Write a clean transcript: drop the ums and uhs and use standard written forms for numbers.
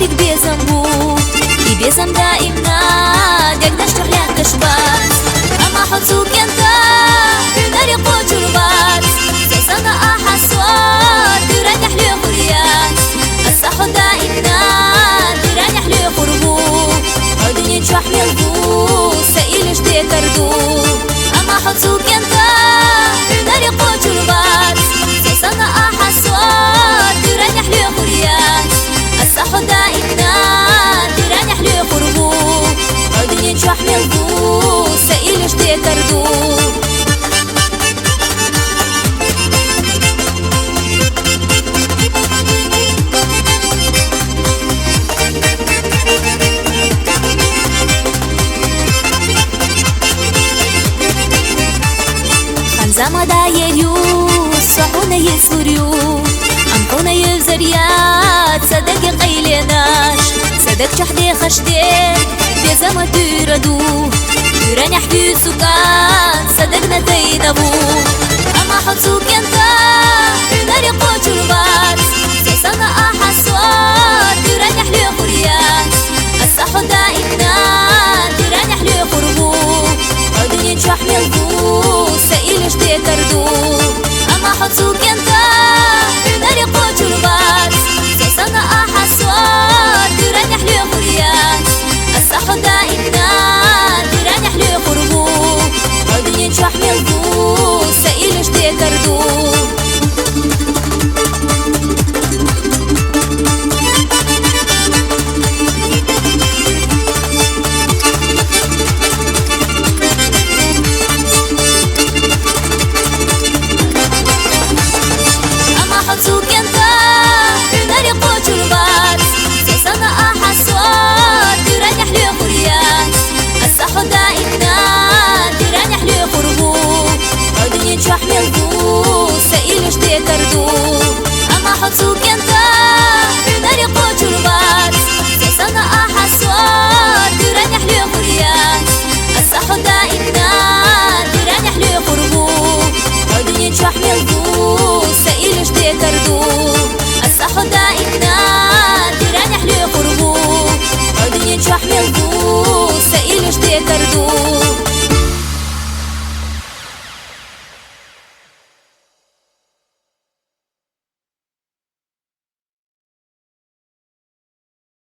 عمرك بيزنبو بيزم دائما ديك نشتح لك كشبات أما حطوك انت ناري قوت البات سيسانا أحسوات ترانح لي خريات الصحو دائما ترانح لي خربو عدني تشوح ملبو سائلش تكردو أما حطوك انت ناري قوت البات سيسانا أحسوات ترانح لي خريات الصحو دائما ترانح لي خربو عدني تشوح ملبو سائلش تكردو زما دايريو صحونا يسوريو أمقونا يفزريات صدق قيلناش صدق شحدي خشدي في زما تردو ترانح في سكان صدقنا تيدبو أما حطوك انت ناري قوت البات سيسانا أحسوات ترانح لي خريات الصحو دائما ترانح لي خربو عدني تشوح ملبو سائلش تكردو أما حطوك انت ناري قوت البات سيسانا أحسوات ترانح لي خريات الصحو دائما ترانح لي خربو عدني تشوح ملبو سائلش تكردو حطوك انت ناري قوت البات سيسانا أحسوات ترانح لي خريات الصحو دائما ترانح لي خربو عدني تشوح ملبو سائلش تكردو أما حطوك